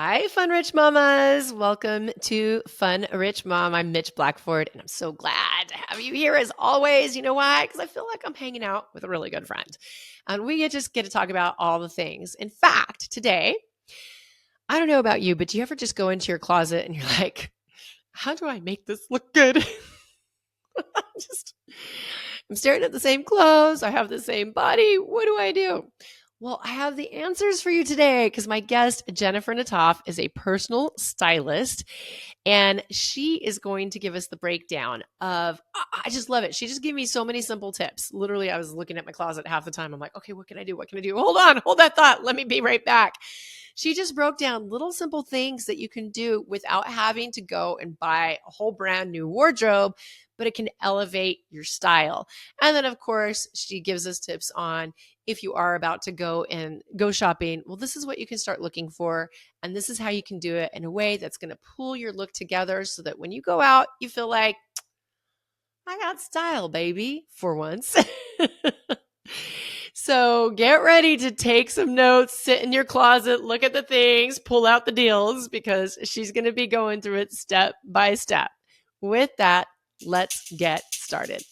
Hi, Fun Rich Mamas. Welcome to Fun Rich Mom. I'm Mitch Blackford, and I'm so glad to have you here as always. You know why? Because I feel like I'm hanging out with a really good friend. And we just get to talk about all the things. In fact, today, I don't know about you, but do you ever just go into your closet and you're like, how do I make this look good? I'm staring at the same clothes. I have the same body. What do I do? Well, I have the answers for you today because my guest, Jennifer Nataf, is a personal stylist, and she is going to give us the breakdown of, I just love it. She just gave me so many simple tips. Literally, I was looking at my closet half the time. I'm like, okay, what can I do? What can I do? Hold on, hold that thought. Let me be right back. She just broke down little simple things that you can do without having to go and buy a whole brand new wardrobe, but it can elevate your style. And then, of course, she gives us tips on if you are about to go shopping. Well, this is what you can start looking for. And this is how you can do it in a way that's going to pull your look together so that when you go out, you feel like, I got style, baby, for once. So get ready to take some notes, sit in your closet, look at the things, pull out the deals, because she's going to be going through it step by step. With that, let's get started.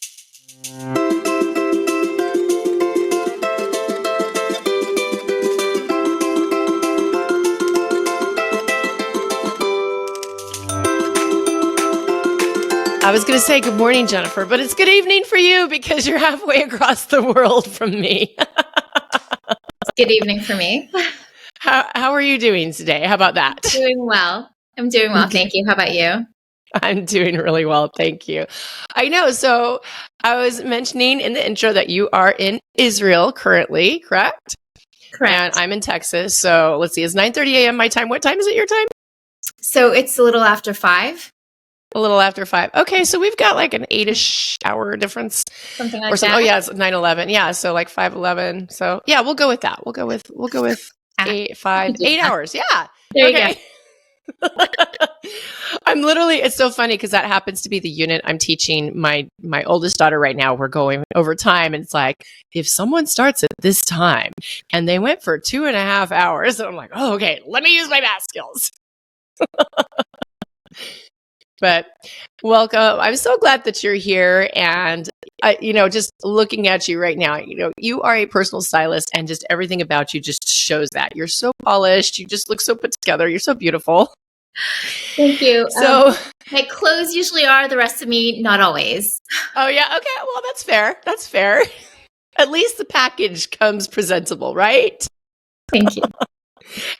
I was going to say good morning, Jennifer, but it's good evening for you because you're halfway across the world from me. Good evening for me. How are you doing today? How about that? I'm doing well. Thank you. How about you? I'm doing really well. Thank you. I know. So I was mentioning in the intro that you are in Israel currently, correct? Correct. And I'm in Texas. So let's see. It's 9:30 a.m. my time. What time is it your time? So it's a little after 5. A little after 5. Okay. So we've got like an 8-ish hour difference. Something like that. Oh yeah, it's 9:11. Yeah. So like 5:11. So yeah, we'll go with that. We'll go with 8 hours. Yeah. There you go. It's so funny because that happens to be the unit I'm teaching my oldest daughter right now. We're going over time, and it's like, if someone starts at this time and they went for 2.5 hours, and I'm like, oh, okay, let me use my math skills. But welcome. I'm so glad that you're here. And, just looking at you right now, you are a personal stylist, and just everything about you just shows that. You're so polished. You just look so put together. You're so beautiful. Thank you. So my clothes usually are, the rest of me, not always. Oh, yeah. Okay. Well, that's fair. That's fair. At least the package comes presentable, right? Thank you.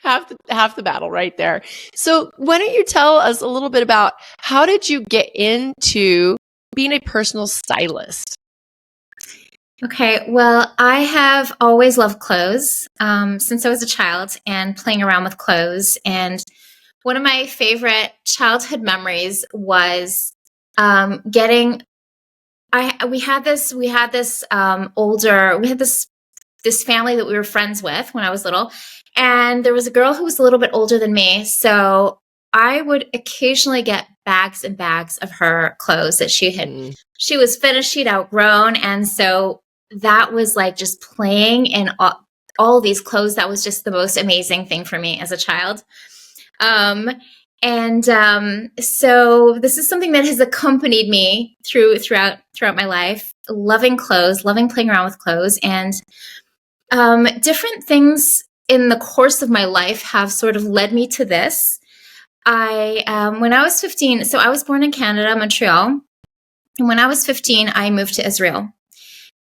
half the battle right there. So why don't you tell us a little bit about how did you get into being a personal stylist? Okay. Well, I have always loved clothes since I was a child and playing around with clothes. And one of my favorite childhood memories was we had this family that we were friends with when I was little, and there was a girl who was a little bit older than me. So I would occasionally get bags and bags of her clothes that she was finished, she'd outgrown. And so that was like just playing in all these clothes. That was just the most amazing thing for me as a child. So this is something that has accompanied me throughout my life, loving clothes, loving playing around with clothes, and different things in the course of my life have sort of led me to this. When I was 15, so I was born in Canada, Montreal, and when I was 15, I moved to Israel.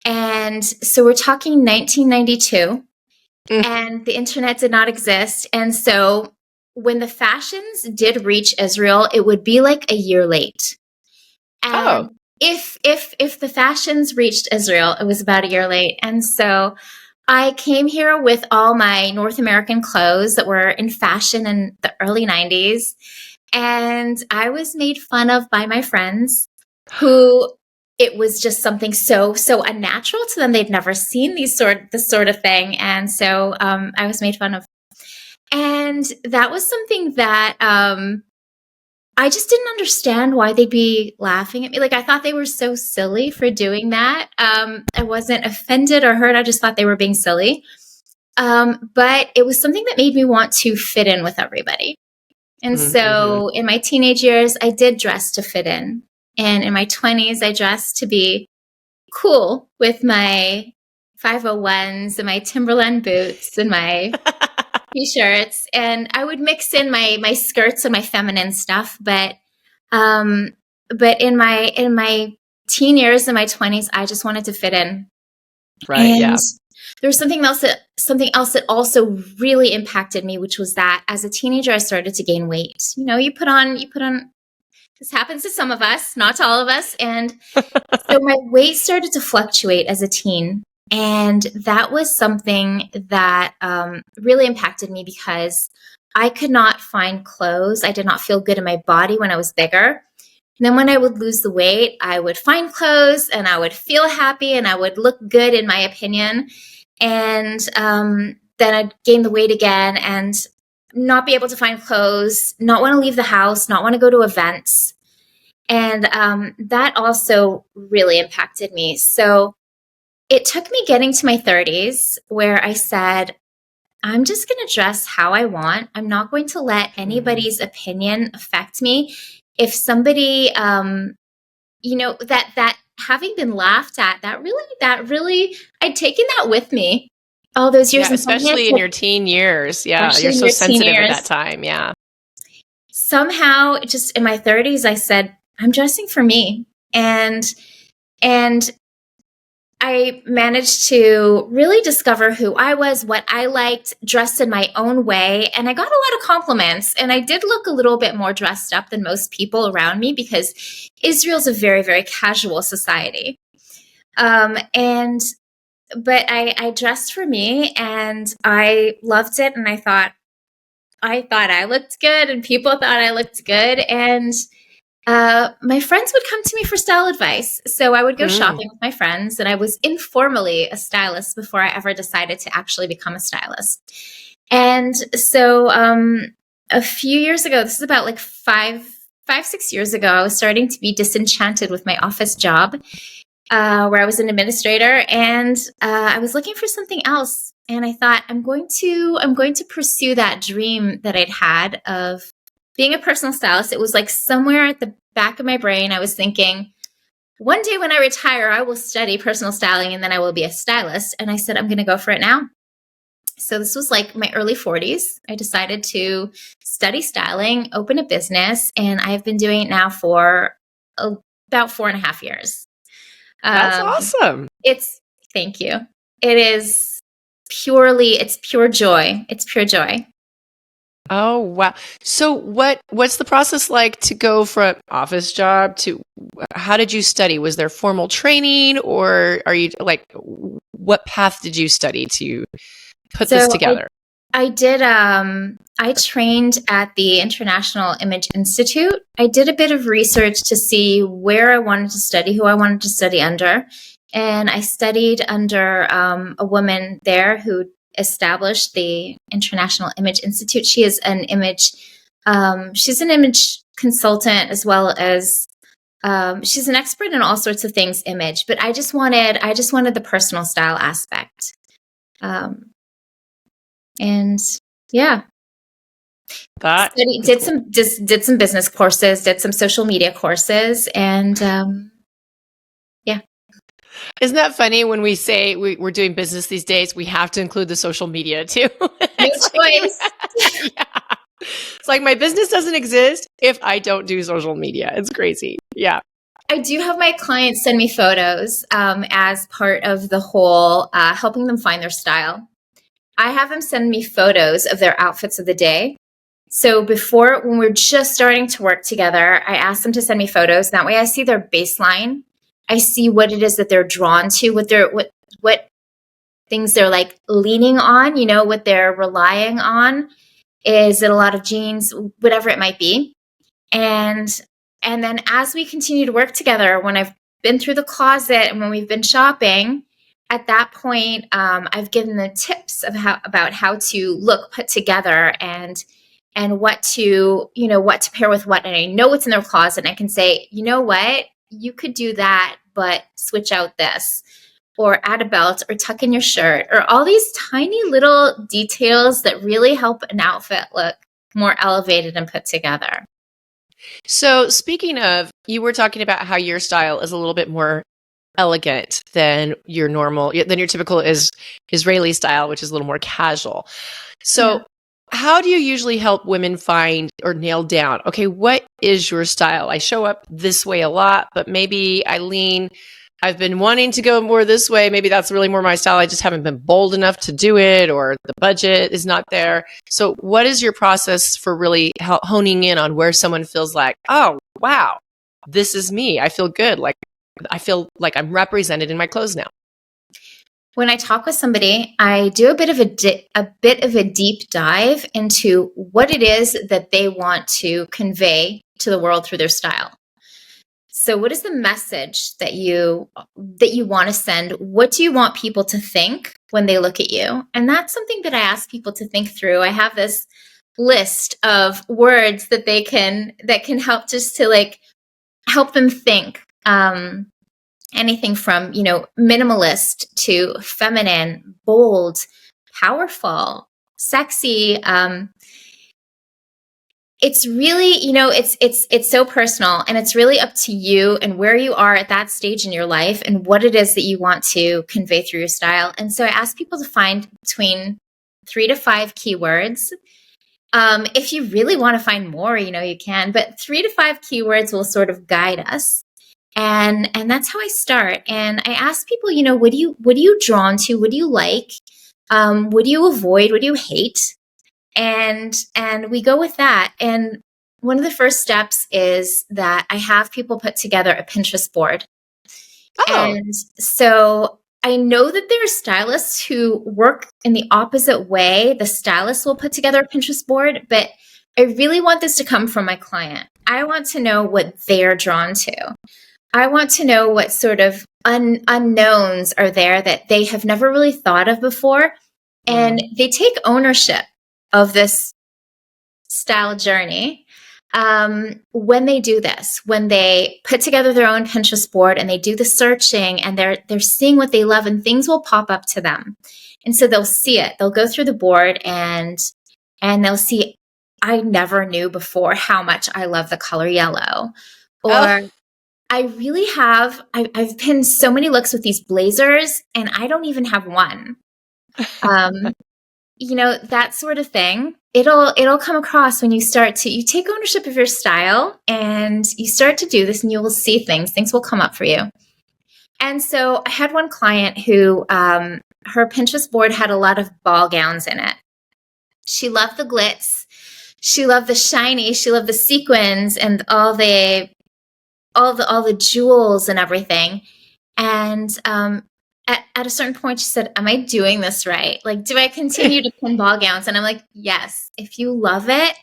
And so we're talking 1992, and the internet did not exist. And so when the fashions did reach Israel, it would be like a year late. And if the fashions reached Israel, it was about a year late. And so I came here with all my North American clothes that were in fashion in the early 90s. And I was made fun of by my friends who it was just something so unnatural to them. They'd never seen this sort of thing. And so I was made fun of. And that was something that I just didn't understand why they'd be laughing at me. Like, I thought they were so silly for doing that. I wasn't offended or hurt. I just thought they were being silly. But it was something that made me want to fit in with everybody. And Mm-hmm. so in my teenage years, I did dress to fit in. And in my 20s, I dressed to be cool with my 501s and my Timberland boots and my t-shirts. And I would mix in my skirts and my feminine stuff. Um, but in my teen years, in my 20s, I just wanted to fit in. Right. And Yeah. there was something else that also really impacted me, which was that as a teenager, I started to gain weight. You put on. This happens to some of us, not to all of us, and so my weight started to fluctuate as a teen, and that was something that really impacted me because I could not find clothes. I did not feel good in my body when I was bigger. And then when I would lose the weight, I would find clothes and I would feel happy and I would look good in my opinion. And then I'd gain the weight again and not be able to find clothes, not want to leave the house, not want to go to events. And that also really impacted me. So it took me getting to my 30s where I said, I'm just going to dress how I want. I'm not going to let Mm-hmm. anybody's opinion affect me. If somebody, that having been laughed at, that really, I'd taken that with me all those years. Yeah. And somehow, Especially in your teen years. Yeah. You're especially in so your teen sensitive at that years, time. Yeah. somehow just in my 30s, I said, I'm dressing for me. And I managed to really discover who I was, what I liked, dressed in my own way. And I got a lot of compliments. And I did look a little bit more dressed up than most people around me because Israel's a very, very casual society. And but I dressed for me and I loved it. And I thought I looked good and people thought I looked good. And my friends would come to me for style advice. So I would go Mm. shopping with my friends, and I was informally a stylist before I ever decided to actually become a stylist. And so a few years ago, this is about like 6 years ago, I was starting to be disenchanted with my office job, where I was an administrator, and I was looking for something else. And I thought I'm going to pursue that dream that I'd had of being a personal stylist. It was like somewhere at the back of my brain, I was thinking, one day when I retire, I will study personal styling and then I will be a stylist. And I said, I'm going to go for it now. So this was like my early 40s. I decided to study styling, open a business, and I've been doing it now for about 4.5 years. That's Um, awesome. it's Thank you. It's pure joy. It's pure joy. Oh, wow. So what's the process like to go from office job to how did you study? Was there formal training or are you like what path did you study to put this So together? I did. I trained at the International Image Institute. I did a bit of research to see where I wanted to study, who I wanted to study under, and I studied under a woman there who established the International Image Institute. She's an image consultant as well as she's an expert in all sorts of things image. But I just wanted the personal style aspect. Um, and yeah, That study is did some business courses, did some social media courses, and yeah, Isn't that funny when we say we're doing business these days, we have to include the social media too. no It's like, choice. yeah. It's like my business doesn't exist if I don't do social media. It's crazy. Yeah. I do have my clients send me photos as part of the whole helping them find their style. I have them send me photos of their outfits of the day. So before, when we're just starting to work together, I ask them to send me photos. That way I see their baseline. I see what it is that they're drawn to, what things they're like leaning on, what they're relying on. Is it a lot of jeans, whatever it might be? And and then as we continue to work together, when I've been through the closet and when we've been shopping, at that point, I've given them tips about how to look put together and what to pair with what. And I know what's in their closet. And I can say, you know what, you could do that, but switch out this. or add a belt or tuck in your shirt, or all these tiny little details that really help an outfit look more elevated and put together. So speaking of, you were talking about how your style is a little bit more elegant than your normal, than your typical Israeli style, which is a little more casual. So how do you usually help women find or nail down, okay, what is your style? I show up this way a lot, but maybe I've been wanting to go more this way. Maybe that's really more my style. I just haven't been bold enough to do it, or the budget is not there. So what is your process for really honing in on where someone feels like, oh, wow, this is me. I feel good. Like I feel like I'm represented in my clothes now. When I talk with somebody, I do a bit of a deep dive into what it is that they want to convey to the world through their style. So what is the message that you want to send? What do you want people to think when they look at you? And that's something that I ask people to think through. I have this list of words that can help just to like help them think. Anything from, minimalist to feminine, bold, powerful, sexy. It's really, it's so personal, and it's really up to you and where you are at that stage in your life and what it is that you want to convey through your style. And so I ask people to find between 3 to 5 keywords. If you really want to find more, you can, but 3 to 5 keywords will sort of guide us. And that's how I start. And I ask people, what are you drawn to? What do you like? What do you avoid? What do you hate? And we go with that. And one of the first steps is that I have people put together a Pinterest board. Oh. And so I know that there are stylists who work in the opposite way. The stylist will put together a Pinterest board, but I really want this to come from my client. I want to know what they're drawn to. I want to know what sort of unknowns are there that they have never really thought of before. And they take ownership of this style journey when they do this, when they put together their own Pinterest board and they do the searching and they're seeing what they love, and things will pop up to them. And so they'll see it. They'll go through the board and they'll see, I never knew before how much I love the color yellow. Or I really have, I've pinned so many looks with these blazers and I don't even have one. That sort of thing. It'll come across when you take ownership of your style and you start to do this, and you will see things will come up for you. And so I had one client who, her Pinterest board had a lot of ball gowns in it. She loved the glitz. She loved the shiny. She loved the sequins and all the jewels and everything. And at a certain point, she said, am I doing this right? Like, do I continue to pin ball gowns? And I'm like, yes, if you love it,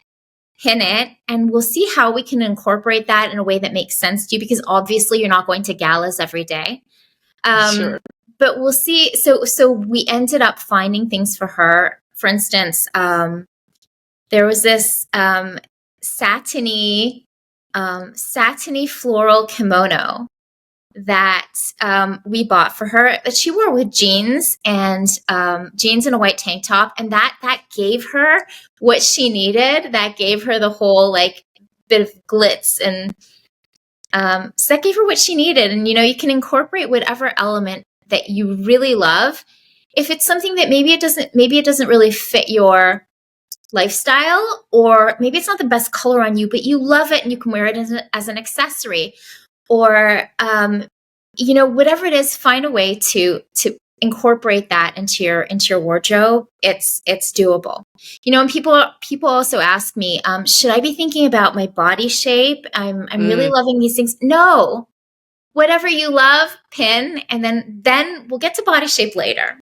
pin it. And we'll see how we can incorporate that in a way that makes sense to you, because obviously you're not going to galas every day. Sure. But we'll see. So we ended up finding things for her. For instance, there was this satiny floral kimono that we bought for her, that she wore with jeans and a white tank top, and that gave her what she needed. That gave her the whole like bit of glitz, and so that gave her what she needed. And you can incorporate whatever element that you really love. If it's something that maybe it doesn't really fit your lifestyle, or maybe it's not the best color on you, but you love it and you can wear it as an accessory, or whatever it is, find a way to incorporate that into your wardrobe. It's doable. And people also ask me, should I be thinking about my body shape? I'm really loving these things. No, whatever you love, pin, and then we'll get to body shape later.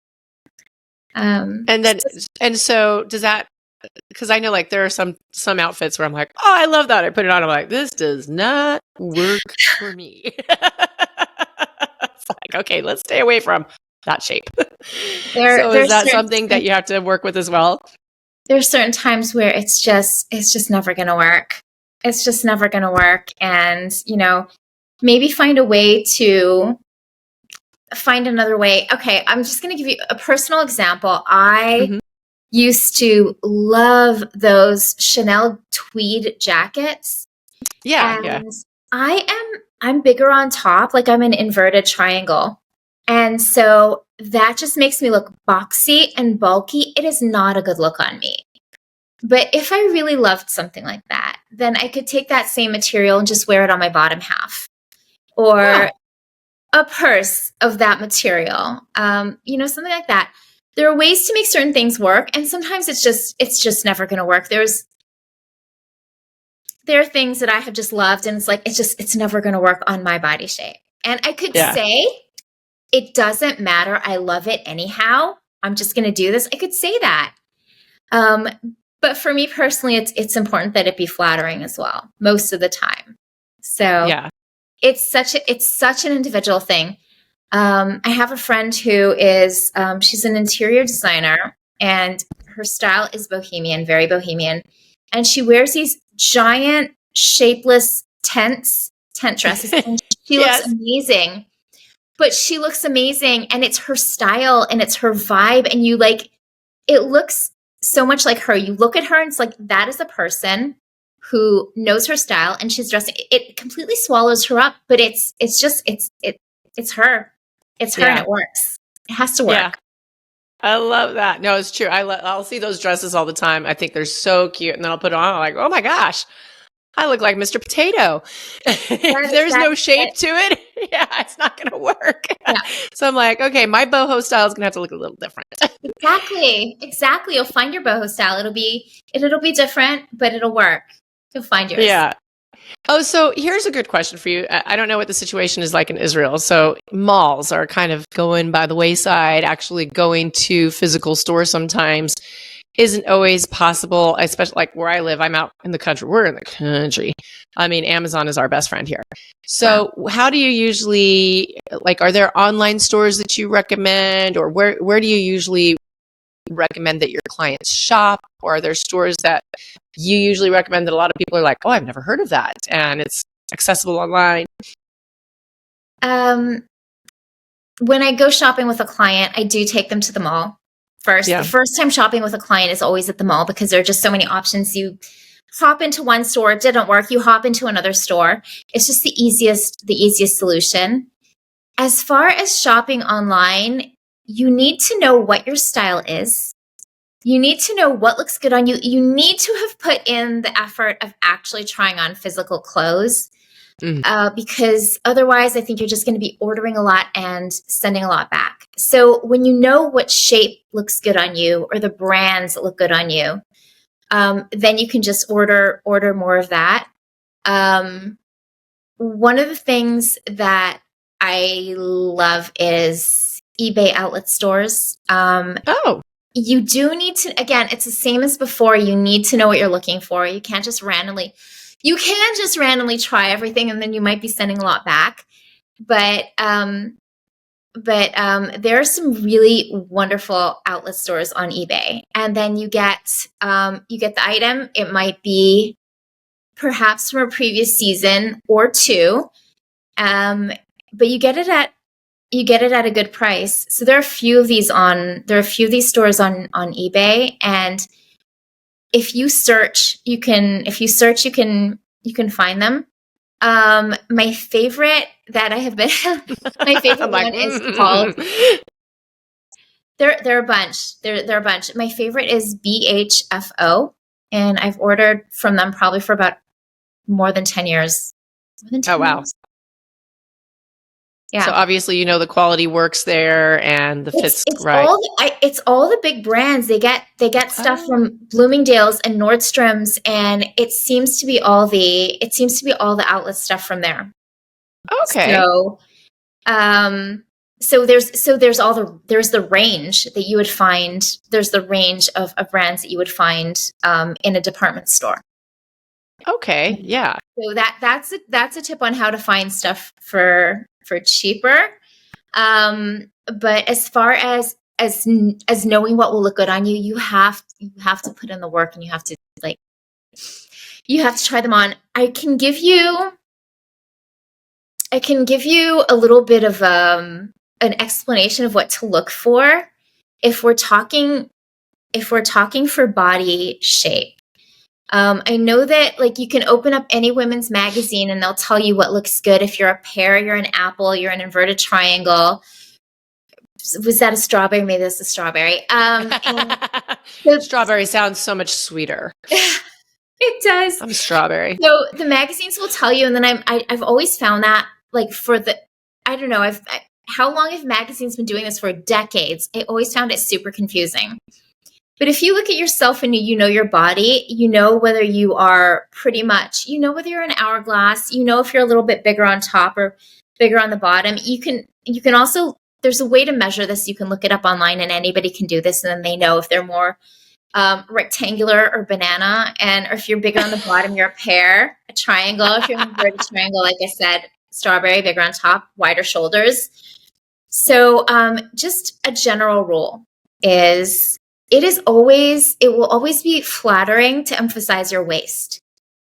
So does that, because I know like there are some outfits where I'm like, oh, I love that. I put it on. I'm like, this does not work for me. It's like, okay, let's stay away from that shape. So is that something that you have to work with as well? There's certain times where it's just never going to work. It's just never going to work. And, maybe find a way to find another way. Okay, I'm just going to give you a personal example. I Mhm. used to love those Chanel tweed jackets, Yeah, yeah. and I'm bigger on top, like I'm an inverted triangle. And so that just makes me look boxy and bulky. It is not a good look on me. But if I really loved something like that, then I could take that same material and just wear it on my bottom half, Huh. or a purse of that material, something like that. There are ways to make certain things work, and sometimes it's just never going to work. There are things that I have just loved, and it's never going to work on my body shape. And I could Yeah. say it doesn't matter. I love it anyhow. I'm just going to do this. I could say that. Um, but for me personally, it's important that it be flattering as well, most of the time. So Yeah. it's such an individual thing. I have a friend who is she's an interior designer, and her style is bohemian, very bohemian, and she wears these giant shapeless tent dresses, and she looks Yes. amazing. But she looks amazing, and it's her style and it's her vibe, and it looks so much like her. You look at her and it's like, that is a person who knows her style, and she's dressing. It completely swallows her up, but it's her. It's her, and Yeah. it works. It has to Yeah. work. I love that. No, it's true. I'll see those dresses all the time. I think they're so cute. And then I'll put it on. I'm like, oh my gosh, I look like Mr. Potato. If there's no That's shape it. to it, yeah, it's not going to work. Yeah, So I'm like, okay, my boho style is going to have to look a little different. exactly. You'll find your boho style. It'll be different, but it'll work. You'll find yours. Yeah. Oh, so here's a good question for you. I don't know what the situation is like in Israel. So malls are kind of going by the wayside. Actually, going to physical stores sometimes isn't always possible, especially like where I live. I'm out in the country. We're in the country. I mean, Amazon is our best friend here. Wow. So how do you usually, like, are there online stores that you recommend, or where do you usually recommend that your clients shop? Or are there stores that you usually recommend that a lot of people are like, oh, I've never heard of that, and it's accessible online? Um, when I go shopping with a client, I do take them to the mall first. The Yeah. first time shopping with a client is always at the mall, because there are just so many options. You hop into one store, it didn't work, you hop into another store. It's just the easiest solution. As far as shopping online, you need to know what your style is. You need to know what looks good on you. You need to have put in the effort of actually trying on physical clothes, Mm. because otherwise, I think you're just going to be ordering a lot and sending a lot back. So when you know what shape looks good on you, or the brands that look good on you, then you can just order more of that. One of the things that I love is eBay outlet stores. Oh, You do need to, again, it's the same as before. You need to know what you're looking for. You can just randomly try everything, and then you might be sending a lot back. But there are some really wonderful outlet stores on eBay, and then you get the item. It might be perhaps from a previous season or two, but you get it at a good price. So there are a few of these stores on eBay, and if you search, you can find them. My favorite that I have been my favorite I'm like, one is called, there are a bunch. There are a bunch. My favorite is BHFO, and I've ordered from them probably for about more than 10 years. More than oh 10 wow. years. So Yeah. obviously, the quality works there and the It's fits it's right. all the big brands. They get stuff Oh, from Bloomingdale's and Nordstrom's, and it seems to be all the outlet stuff from there. okay. So there's the range that you would find. There's the range of brands that you would find in a department store. Okay. Yeah. So that's a tip on how to find stuff for cheaper. But as far as knowing what will look good on you, you have to put in the work, and you have to try them on. I can give you a little bit of an explanation of what to look for if we're talking for body shape. I know that like you can open up any women's magazine and they'll tell you what looks good. If you're a pear, you're an apple, you're an inverted triangle. Was that a strawberry? Maybe that's a strawberry. Strawberry sounds so much sweeter. It does. I'm strawberry. So the magazines will tell you, and then I've always found that like I don't know, how long have magazines been doing this for? Decades. I always found it super confusing. But if you look at yourself and you know your body, you know whether you are you know whether you're an hourglass, you know if you're a little bit bigger on top or bigger on the bottom. You can also, there's a way to measure this. You can look it up online and anybody can do this, and then they know if they're more rectangular or banana, or if you're bigger on the bottom, you're a pear, a triangle. If you're an inverted triangle, like I said, strawberry, bigger on top, wider shoulders. So just a general rule is it will always be flattering to emphasize your waist.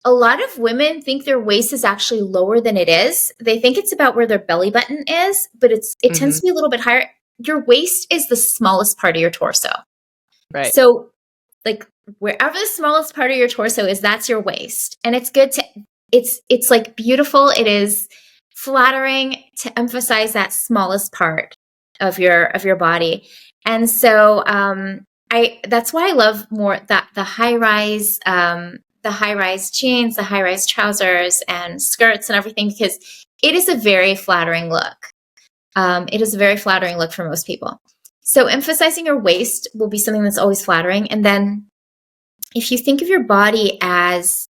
A lot of women think their waist is actually lower than it is. They think it's about where their belly button is, but it tends to be a little bit higher. Your waist is the smallest part of your torso. Right. So like wherever the smallest part of your torso is, that's your waist. And it's good it's like beautiful. It is flattering to emphasize that smallest part of your body. And so that's why I love more the high rise jeans, the high rise trousers and skirts and everything, because it is a very flattering look. It is a very flattering look for most people. So emphasizing your waist will be something that's always flattering. And then if you think of your body as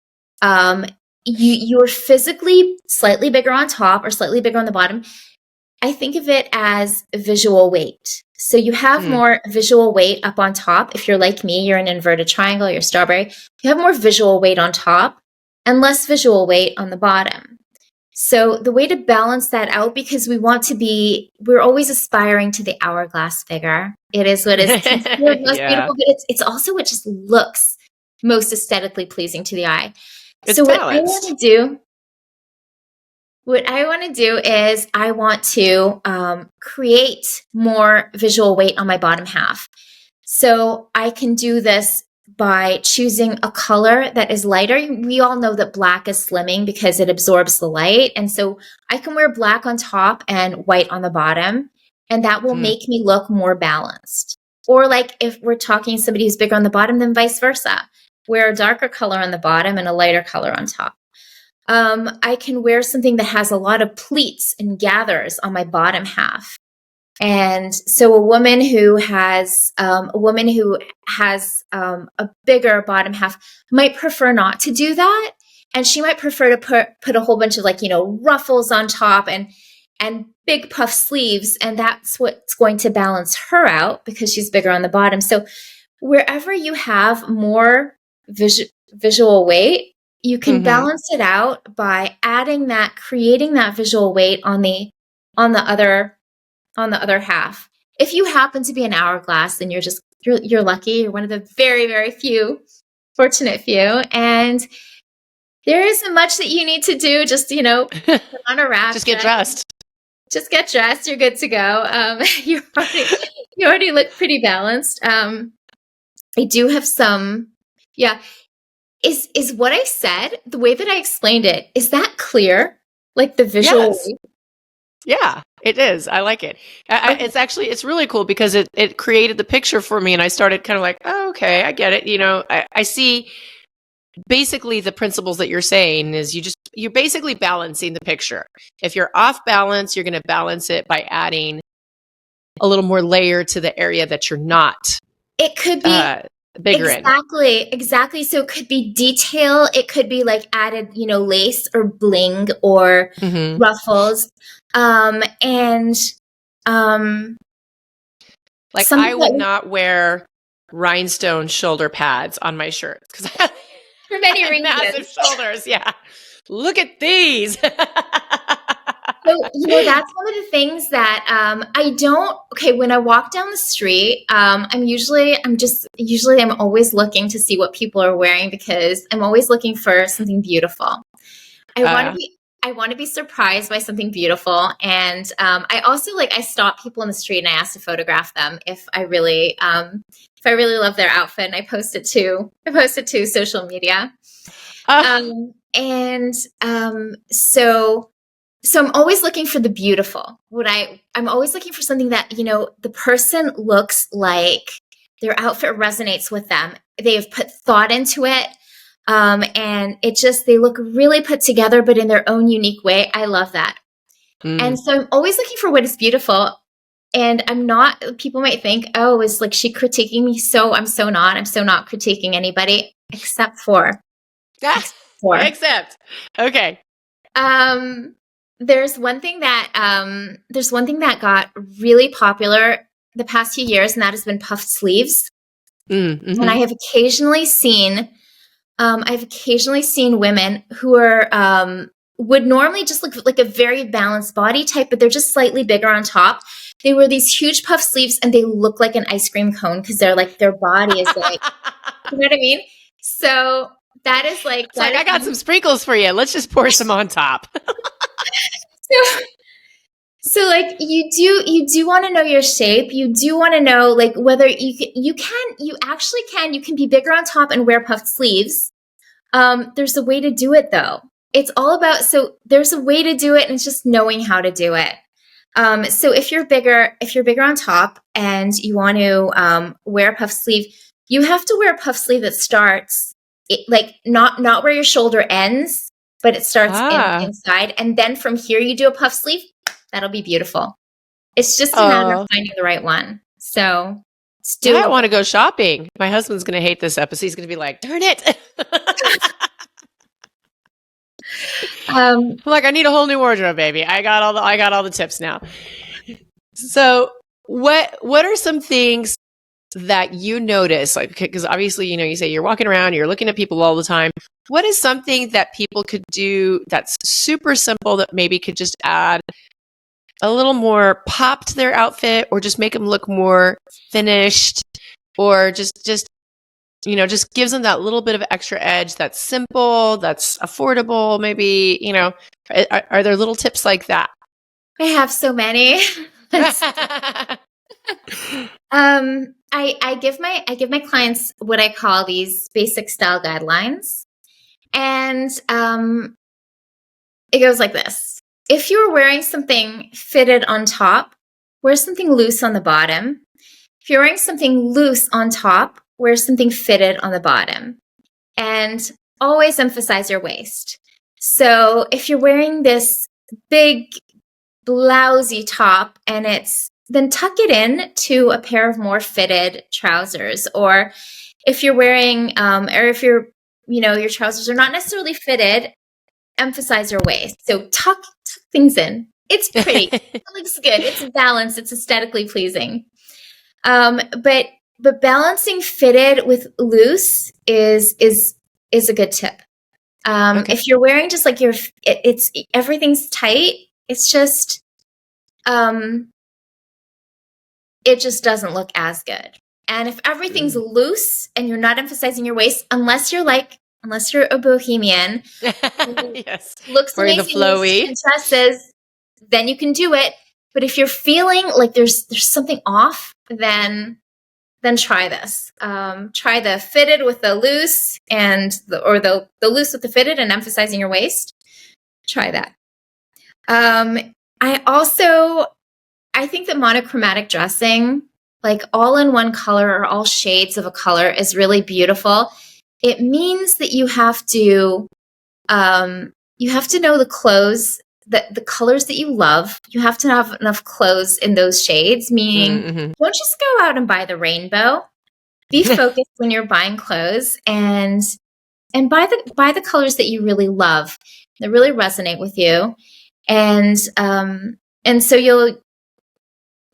you're physically slightly bigger on top or slightly bigger on the bottom, I think of it as visual weight. So you have more visual weight up on top. If you're like me, you're an inverted triangle, you're strawberry. You have more visual weight on top and less visual weight on the bottom. So the way to balance that out, because we're always aspiring to the hourglass figure. It is what is considered most beautiful, but it's also what just looks most aesthetically pleasing to the eye. It's so balanced. What I want to do is I want to create more visual weight on my bottom half. So I can do this by choosing a color that is lighter. We all know that black is slimming because it absorbs the light. And so I can wear black on top and white on the bottom, and that will make me look more balanced. Or like if we're talking somebody who's bigger on the bottom, then vice versa. Wear a darker color on the bottom and a lighter color on top. I can wear something that has a lot of pleats and gathers on my bottom half. And so a woman who has a bigger bottom half might prefer not to do that. And she might prefer to put a whole bunch of ruffles on top and big puff sleeves. And that's what's going to balance her out because she's bigger on the bottom. So wherever you have more visual weight, you can balance it out by creating that visual weight on the other half. If you happen to be an hourglass, then you're lucky. You're one of the very, very fortunate few. And there isn't much that you need to do. Just, put on a wrap. Just get dressed. Just get dressed. You're good to go. You already look pretty balanced. I do have some, yeah. Is what I said, the way that I explained it, is that clear? Like the visual? Yes. Yeah, it is. I like it. It's really cool because it created the picture for me, and I started kind of like, oh, okay, I get it. I see basically the principles that you're saying is you're basically balancing the picture. If you're off balance, you're going to balance it by adding a little more layer to the area that you're not. It could be bigger exactly. So it could be detail. It could be like added, lace or bling or ruffles. I would not wear rhinestone shoulder pads on my shirts because I for many have reasons. massive shoulders. Yeah, look at these. So, that's one of the things that when I walk down the street, I'm always looking to see what people are wearing because I'm always looking for something beautiful. I I want to be surprised by something beautiful. And I also I stop people in the street and I ask to photograph them if I really love their outfit, and I post it to social media. And so I'm always looking for the beautiful. I'm always looking for something that, the person looks like their outfit resonates with them. They have put thought into it. And they look really put together, but in their own unique way. I love that. And so I'm always looking for what is beautiful. And people might think, oh, is she critiquing me? So I'm so not critiquing anybody except for. Okay. There's one thing that got really popular the past few years, and that has been puffed sleeves. Mm-hmm. And I have occasionally seen women who are would normally just look like a very balanced body type, but they're just slightly bigger on top. They wear these huge puff sleeves and they look like an ice cream cone because their body is you know what I mean? So that is I got some sprinkles for you. Let's just pour some on top. So you do want to know your shape. You do want to know whether you can be bigger on top and wear puffed sleeves. There's a way to do it though. It's all about, there's a way to do it, and it's just knowing how to do it. So if you're bigger on top and you want to wear a puff sleeve, you have to wear a puff sleeve that starts not where your shoulder ends, but it starts inside. And then from here, you do a puff sleeve. That'll be beautiful. It's just a matter of finding the right one. So I want to go shopping. My husband's going to hate this episode. He's going to be like, darn it. I need a whole new wardrobe, baby. I got all the tips now. So what are some things that you notice? Because obviously, you say you're walking around, you're looking at people all the time. What is something that people could do that's super simple that maybe could just add a little more pop to their outfit, or just make them look more finished, or just gives them that little bit of extra edge that's simple, that's affordable, maybe, are there little tips like that? I have so many. I give my clients what I call these basic style guidelines. And it goes like this. If you're wearing something fitted on top, wear something loose on the bottom. If you're wearing something loose on top, wear something fitted on the bottom. And always emphasize your waist. So if you're wearing this big blousy top and then tuck it in to a pair of more fitted trousers. Or if you're wearing, or if your trousers are not necessarily fitted, emphasize your waist. So tuck things in. It's pretty. It looks good. It's balanced. It's aesthetically pleasing. But balancing fitted with loose is a good tip. If you're wearing just everything's tight, it's just it just doesn't look as good. And if everything's loose and you're not emphasizing your waist, unless you're a bohemian, yes, looks or amazing, the flowy dresses, then you can do it. But if you're feeling like there's something off, then try this. Try the fitted with the loose, or the loose with the fitted, and emphasizing your waist. Try that. I think that monochromatic dressing, all in one color or all shades of a color, is really beautiful. It means that you have to know the clothes, the colors that you love. You have to have enough clothes in those shades, meaning don't just go out and buy the rainbow. Be focused when you're buying clothes, and buy the colors that you really love, that really resonate with you. And so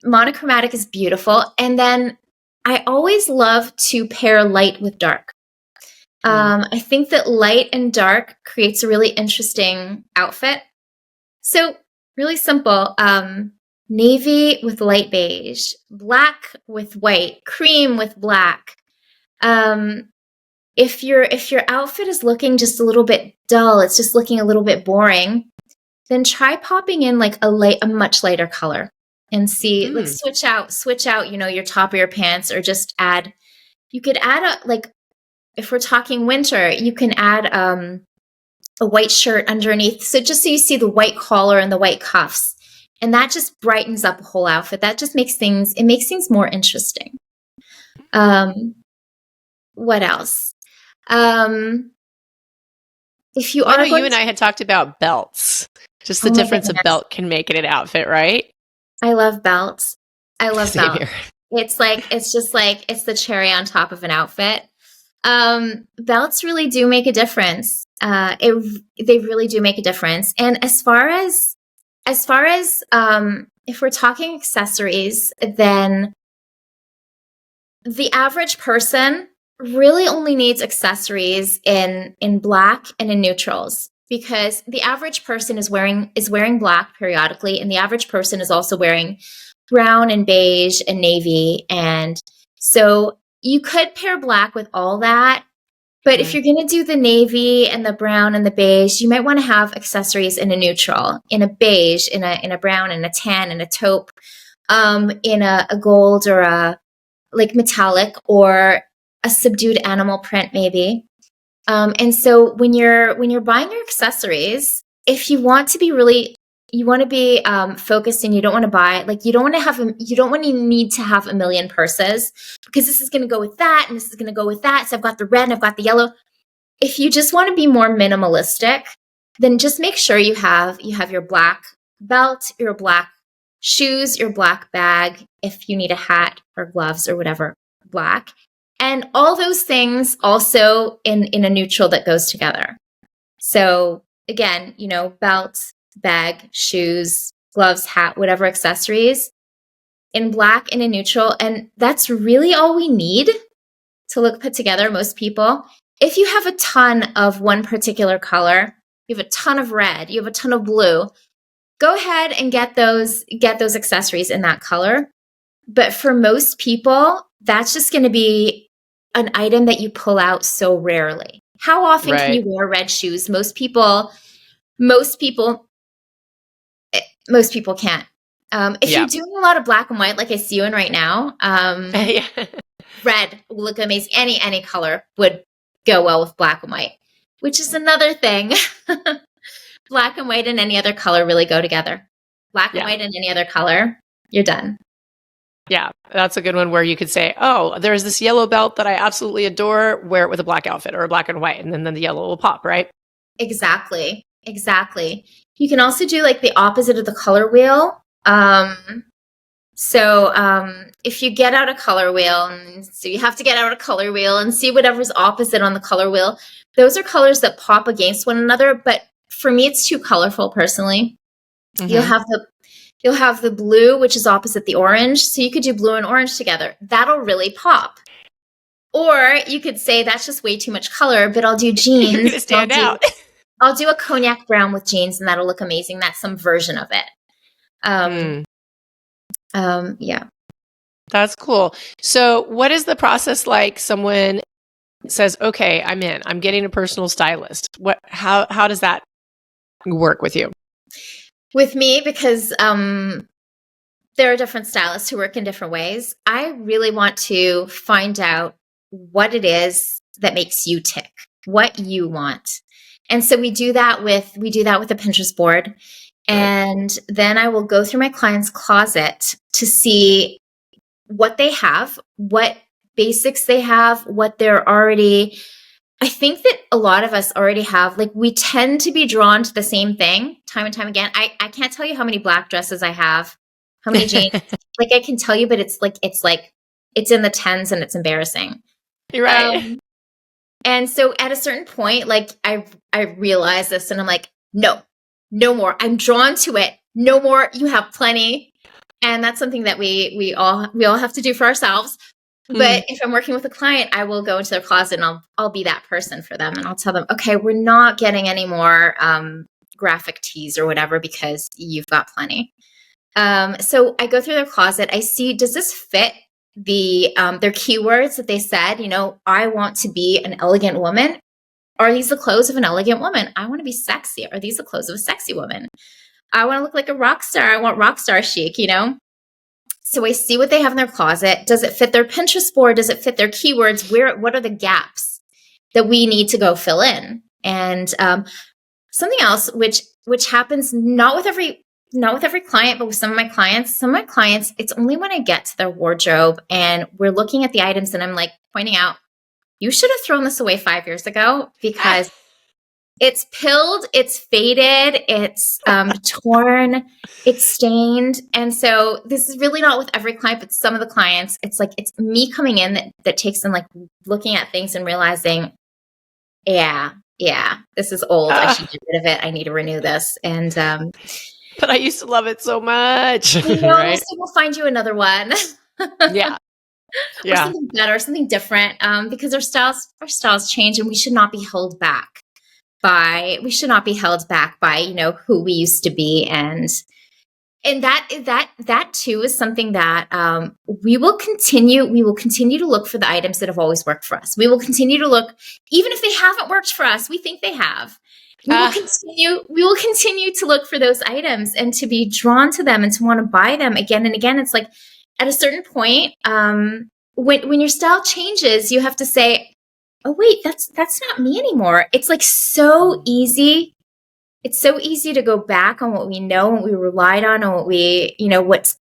monochromatic is beautiful. And then I always love to pair light with dark. I think that light and dark creates a really interesting outfit. So really simple, navy with light beige, black with white, cream with black. If your outfit is looking just a little bit dull, it's just looking a little bit boring, then try popping in like a much lighter color and see, like switch out, your top of your pants, or just add, you could add if we're talking winter, you can add a white shirt underneath. So just so you see the white collar and the white cuffs, and that just brightens up a whole outfit. That just makes things more interesting. What else? If you I know are going you and I had talked about belts. Just the oh my difference a goodness, belt can make in an outfit, right? I love belts. I love Same belts. here. It's the cherry on top of an outfit. Belts really do make a difference. They really do make a difference. And as far as if we're talking accessories, then the average person really only needs accessories in black and in neutrals, because the average person is wearing black periodically, and the average person is also wearing brown and beige and navy. And so you could pair black with all that. But if you're going to do the navy and the brown and the beige, you might want to have accessories in a neutral, in a beige, in a brown, in a tan, in a taupe, in a gold, or a like metallic, or a subdued animal print maybe. And so when you're buying your accessories, if you want to be focused, and you don't want to buy, like, you don't want to need to have a million purses, because this is going to go with that, and this is going to go with that. So I've got the red and I've got the yellow. If you just want to be more minimalistic, then just make sure you have your black belt, your black shoes, your black bag, if you need a hat or gloves or whatever, black. And all those things also in a neutral that goes together. So again, belt, bag, shoes, gloves, hat, whatever accessories, in black and in neutral. And that's really all we need to look put together, most people. If you have a ton of one particular color, you have a ton of red, you have a ton of blue, go ahead and get those accessories in that color. But for most people, that's just going to be an item that you pull out so rarely. How often can you wear red shoes? Most people can't. If you're doing a lot of black and white, like I see you in right now, red will look amazing. Any color would go well with black and white, which is another thing. Black and white and any other color really go together. Black and white and any other color, you're done. Yeah, that's a good one, where you could say, oh, there's this yellow belt that I absolutely adore, wear it with a black outfit or a black and white, and then the yellow will pop, right? Exactly. You can also do like the opposite of the color wheel. If you get out a color wheel, and so you have to get out a color wheel and see whatever's opposite on the color wheel. Those are colors that pop against one another, but for me, it's too colorful personally. Mm-hmm. You'll have the blue, which is opposite the orange. So you could do blue and orange together. That'll really pop. Or you could say that's just way too much color, but I'll do jeans. You're gonna stand out. I'll do a cognac brown with jeans, and that'll look amazing. That's some version of it. Yeah. That's cool. So what is the process like? Someone says, okay, I'm in. I'm getting a personal stylist. How does that work with you? With me, because there are different stylists who work in different ways. I really want to find out what it is that makes you tick, what you want. And so we do that with a Pinterest board. And then I will go through my client's closet to see what they have, what basics they have, what they're already. I think that a lot of us already have, like, we tend to be drawn to the same thing time and time again. I can't tell you how many black dresses I have, how many jeans. Like, I can tell you, but it's in the tens, and it's embarrassing. You're right. And so at a certain point, like, I realize this, and I'm like, no more. I'm drawn to it. No more. You have plenty. And that's something that we all have to do for ourselves. But if I'm working with a client, I will go into their closet, and I'll be that person for them. And I'll tell them, okay, we're not getting any more graphic tees or whatever, because you've got plenty. So I go through their closet. I see, does this fit their keywords that they said? I want to be an elegant woman. Are these the clothes of an elegant woman? I want to be sexy. Are these the clothes of a sexy woman? I want to look like a rock star. I want rock star chic, you know? So I see what they have in their closet. Does it fit their Pinterest board? Does it fit their keywords? What are the gaps that we need to go fill in? And something else, which happens not with every client, but with some of my clients, it's only when I get to their wardrobe and we're looking at the items and I'm like pointing out, you should have thrown this away 5 years ago because it's pilled, it's faded, it's torn, it's stained. And so this is really not with every client, but some of the clients, it's like, it's me coming in that takes them like looking at things and realizing, yeah, this is old. I should get rid of it. I need to renew this. And but I used to love it so much. right? So we'll find you another one. Yeah. Or something better, something different. Because our styles change and we should not be held back by, you know, who we used to be. And that too is something that we will continue to look for the items that have always worked for us. We will continue to look, even if they haven't worked for us, we think they have. We will continue to look for those items and to be drawn to them and to want to buy them again and again. It's like at a certain point, when your style changes, you have to say, oh wait, that's not me anymore. It's like so easy. It's so easy to go back on what we know, what we relied on what we, you know, what's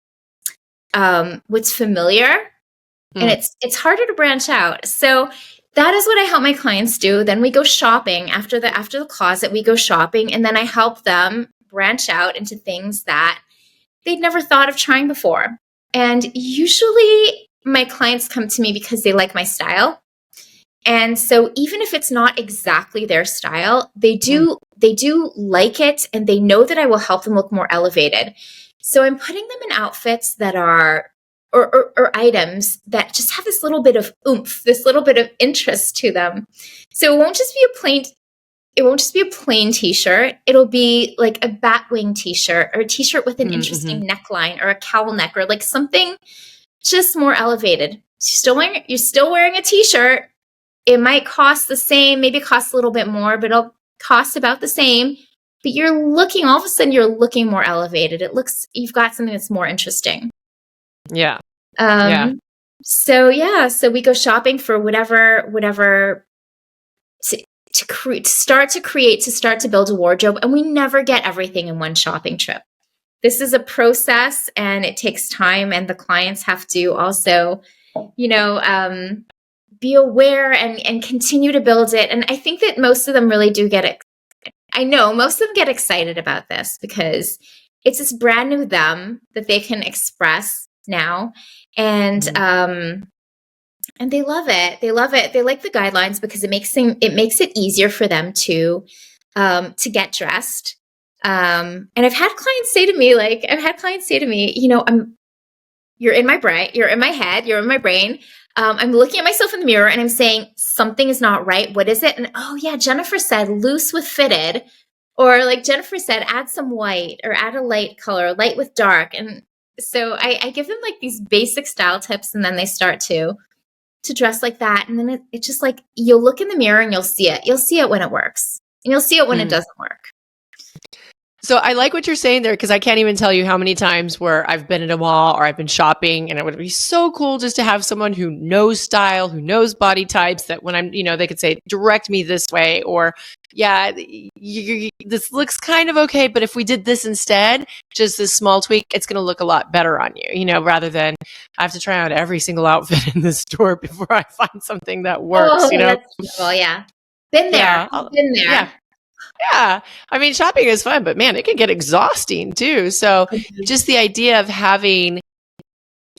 familiar. And it's harder to branch out. So that is what I help my clients do. Then we go shopping after the closet, we go shopping, and then I help them branch out into things that they'd never thought of trying before. And usually my clients come to me because they like my style. And so even if it's not exactly their style, they do like it and they know that I will help them look more elevated. So I'm putting them in outfits that are or items that just have this little bit of oomph, this little bit of interest to them. So it won't just be a plain t-shirt. It'll be like a batwing t-shirt or a t-shirt with an interesting neckline or a cowl neck or like something just more elevated. You're still wearing a t-shirt. It might cost the same, maybe it costs a little bit more, but it'll cost about the same. But all of a sudden you're looking more elevated. You've got something that's more interesting. Yeah. So we go shopping for whatever to start to build a wardrobe. And we never get everything in one shopping trip. This is a process and it takes time, and the clients have to also, you know, be aware and continue to build it. And I think that most of them really do get it. I know most of them get excited about this because it's this brand new them that they can express now. And they love it. They love it. They like the guidelines because it makes it easier for them to get dressed. And I've had clients say to me, you know, you're in my brain, you're in my head, you're in my brain. I'm looking at myself in the mirror and I'm saying something is not right. What is it? And oh yeah, Jennifer said loose with fitted, or like Jennifer said, add some white or add a light color, light with dark. And so I give them like these basic style tips, and then they start to dress like that. And then it's just like, you'll look in the mirror and you'll see it. You'll see it when it works, and you'll see it when it doesn't work. So I like what you're saying there, because I can't even tell you how many times where I've been at a mall or I've been shopping, and it would be so cool just to have someone who knows style, who knows body types, that when I'm, you know, they could say, direct me this way, or yeah, this looks kind of okay, but if we did this instead, just this small tweak, it's going to look a lot better on you, you know, rather than I have to try on every single outfit in the store before I find something that works, you know? That's beautiful, yeah. Been there. Yeah, been there. Yeah. Yeah. I mean, shopping is fun, but man, it can get exhausting too. So just the idea of having,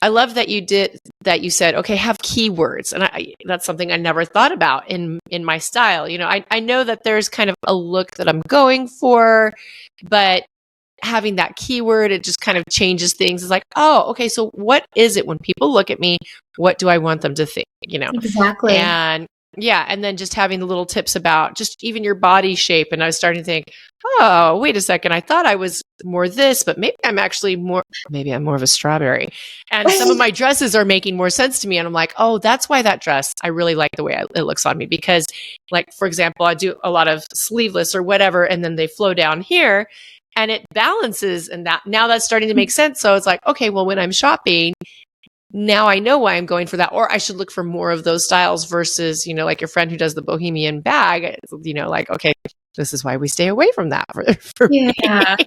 I love that you said, okay, have keywords. And that's something I never thought about in my style. You know, I know that there's kind of a look that I'm going for, but having that keyword, it just kind of changes things. It's like, oh, okay, so what is it when people look at me? What do I want them to think? You know? Exactly. And yeah. And then just having the little tips about just even your body shape. And I was starting to think, oh, wait a second. I thought I was more this, but maybe I'm more of a strawberry. And some of my dresses are making more sense to me. And I'm like, oh, that's why that dress, I really like the way it looks on me. Because, like, for example, I do a lot of sleeveless or whatever, and then they flow down here and it balances. And that now that's starting to make sense. So it's like, okay, well, when I'm shopping, now I know why I'm going for that. Or I should look for more of those styles versus, like your friend who does the bohemian bag, like, okay, this is why we stay away from that for me. Yeah.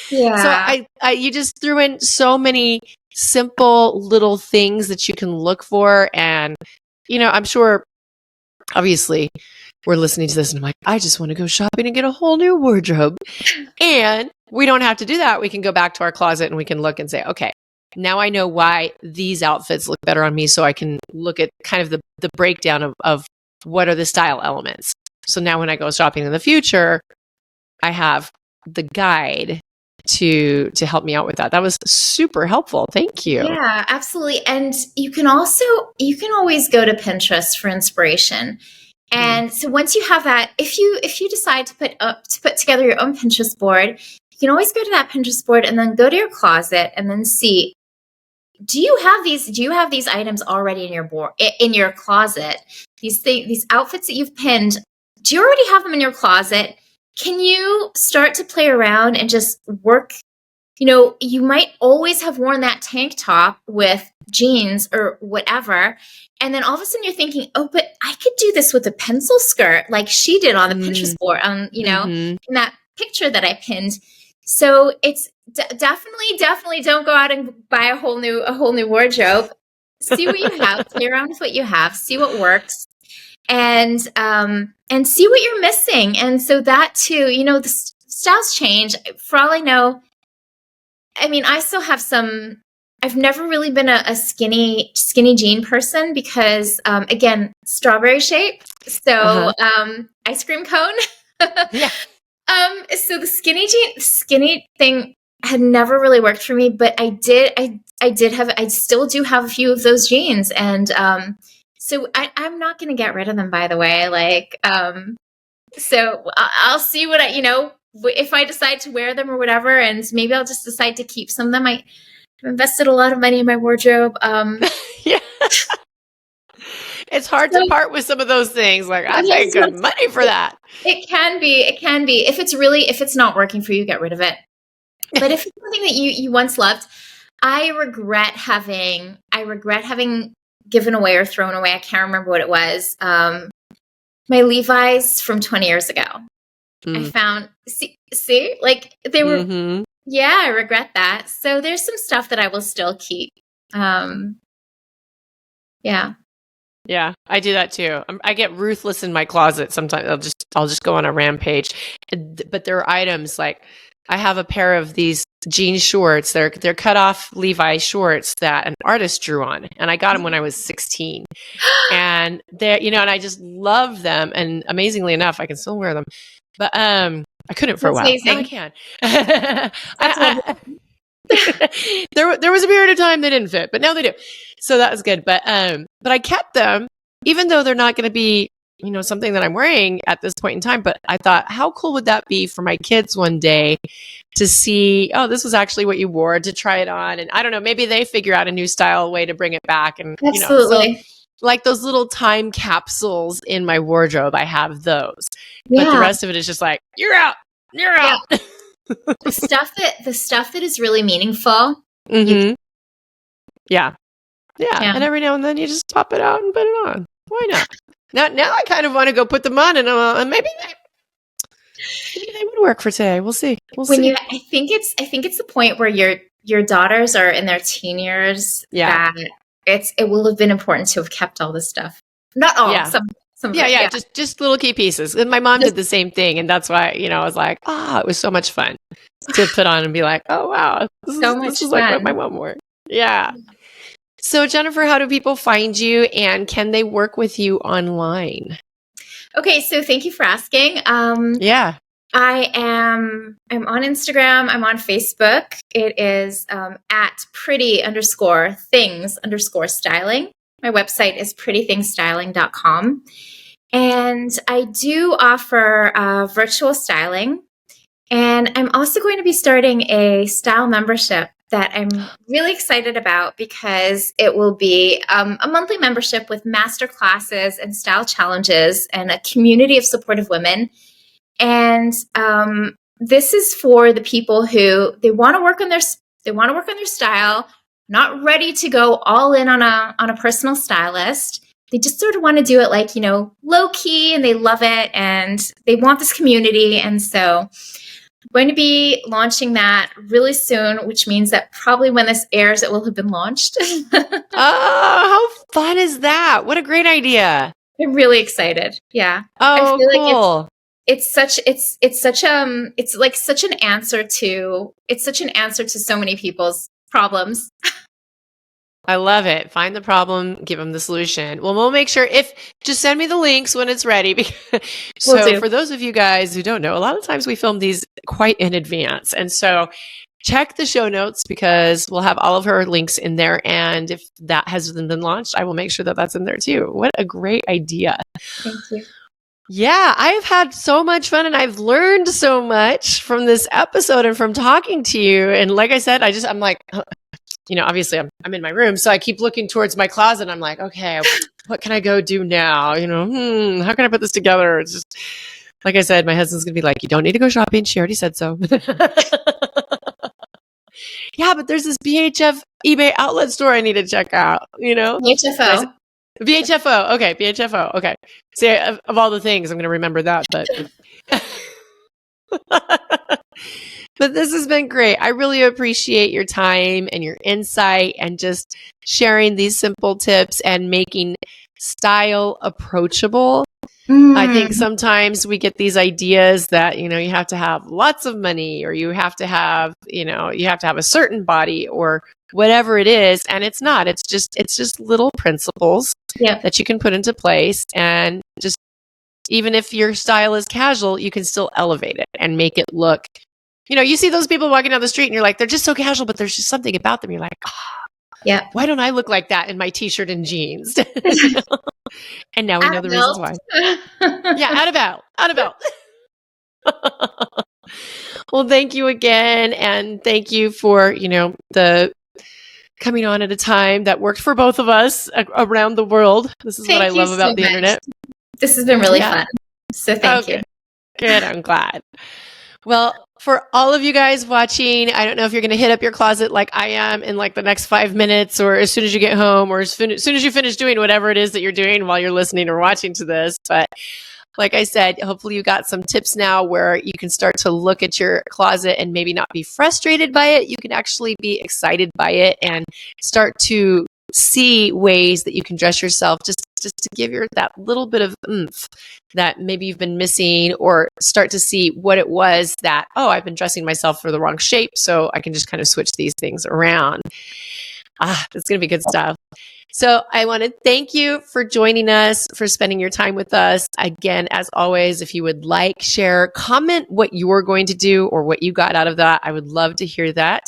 So Yeah. you just threw in so many simple little things that you can look for. And, I'm sure, obviously, we're listening to this and I'm like, I just want to go shopping and get a whole new wardrobe. And we don't have to do that. We can go back to our closet and we can look and say, okay, now I know why these outfits look better on me. So I can look at kind of the breakdown of what are the style elements. So now when I go shopping in the future, I have the guide to help me out with that. That was super helpful. Thank you. Yeah, absolutely. And you can always go to Pinterest for inspiration. And so once you have that, if you decide to put together your own Pinterest board, you can always go to that Pinterest board and then go to your closet and then see, do you have these items already in your closet? These outfits that you've pinned, do you already have them in your closet? Can you start to play around and just work? You might always have worn that tank top with jeans or whatever. And then all of a sudden you're thinking, oh, but I could do this with a pencil skirt like she did on the Pinterest board, in that picture that I pinned. So it's definitely don't go out and buy a whole new wardrobe. See what you have, play around with what you have, see what works, and see what you're missing. And so that too, the styles change. For all I know, I mean, I still have some. I've never really been a skinny jean person because, again, strawberry shape. So ice cream cone. Yeah. So the skinny thing had never really worked for me, but I still do have a few of those jeans, and so I'm not going to get rid of them. By the way, so I'll see what if I decide to wear them or whatever, and maybe I'll just decide to keep some of them. I've invested a lot of money in my wardrobe. Yeah. It's hard to part with some of those things. Like, I paid good money for that. It can be. If it's not working for you, get rid of it. But if it's something that you once loved, I regret having given away or thrown away. I can't remember what it was. My Levi's from 20 years ago. I found, see, like they were, yeah, I regret that. So there's some stuff that I will still keep. Yeah. Yeah, I do that too. I get ruthless in my closet sometimes. I'll just go on a rampage. But there are items like I have a pair of these jean shorts. They're cut off Levi shorts that an artist drew on, and I got them when I was 16. And they, and I just love them. And amazingly enough, I can still wear them. But I couldn't for a while. Amazing. Now I can. There was a period of time they didn't fit, but now they do. So that was good. But I kept them, even though they're not going to be, something that I'm wearing at this point in time. But I thought, how cool would that be for my kids one day to see, oh, this was actually what you wore, to try it on. And I don't know, maybe they figure out a new style way to bring it back. And, absolutely. So, like those little time capsules in my wardrobe, I have those. Yeah. But the rest of it is just like, you're out. Yeah. the stuff that is really meaningful. Yeah. And every now and then you just pop it out and put it on. Why not? Now I kind of want to go put them on, and maybe they would work for today. We'll see. I think it's the point where your daughters are in their teen years. Yeah. That it will have been important to have kept all this stuff. Not all. Yeah. Some yeah. Just little key pieces. And my mom did the same thing, and that's why I was like, it was so much fun to put on and be like, oh wow, this is like what my mom wore. Yeah. So Jennifer, how do people find you, and can they work with you online? Okay, so thank you for asking. Yeah. I'm on Instagram. I'm on Facebook. It is at pretty_things_styling. My website is prettythingstyling.com. And I do offer virtual styling. And I'm also going to be starting a style membership that I'm really excited about because it will be a monthly membership with master classes and style challenges and a community of supportive women. And this is for the people who they want to work on their style, not ready to go all in on a personal stylist. They just sort of want to do it like, low key, and they love it and they want this community. And so I'm going to be launching that really soon, which means that probably when this airs, it will have been launched. Oh, how fun is that? What a great idea. I'm really excited. Yeah. I Oh, feel like cool. it's such an answer to so many people's problems. I love it. Find the problem, give them the solution. Well, we'll make sure just send me the links when it's ready. So for those of you guys who don't know, a lot of times we film these quite in advance. And so check the show notes because we'll have all of her links in there. And if that hasn't been launched, I will make sure that that's in there too. What a great idea. Thank you. Yeah, I've had so much fun and I've learned so much from this episode and from talking to you. And like I said, I'm like, obviously I'm in my room. So I keep looking towards my closet and I'm like, okay, what can I go do now? How can I put this together? It's just, like I said, my husband's going to be like, you don't need to go shopping. She already said so. Yeah, but there's this BHF eBay outlet store I need to check out, BHFO. BHFO. Okay. BHFO. Okay. See, of all the things, I'm going to remember that, but but this has been great. I really appreciate your time and your insight and just sharing these simple tips and making style approachable. I think sometimes we get these ideas that, you have to have lots of money or you have to have a certain body or whatever it is. And it's not, it's just little principles that you can put into place. And just, even if your style is casual, you can still elevate it and make it look, you see those people walking down the street and you're like, they're just so casual, but there's just something about them. You're like, yeah, why don't I look like that in my t-shirt and jeans? And now we know the reasons why. Yeah, out about. Well, thank you again. And thank you for, the coming on at a time that worked for both of us around the world. This is what I love about the internet. This has been really fun. So thank you. Good. I'm glad. Well, for all of you guys watching, I don't know if you're going to hit up your closet like I am in like the next 5 minutes or as soon as you get home or as soon as you finish doing whatever it is that you're doing while you're listening or watching to this. But like I said, hopefully you got some tips now where you can start to look at your closet and maybe not be frustrated by it. You can actually be excited by it and start to see ways that you can dress yourself just to give you that little bit of oomph that maybe you've been missing, or start to see what it was that, I've been dressing myself for the wrong shape, so I can just kind of switch these things around. That's going to be good stuff. So I want to thank you for joining us, for spending your time with us. Again, as always, if you would like, share, comment what you're going to do or what you got out of that. I would love to hear that.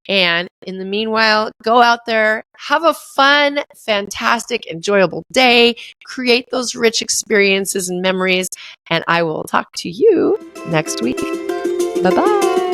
And in the meanwhile, go out there, have a fun, fantastic, enjoyable day, create those rich experiences and memories, and I will talk to you next week. Bye-bye.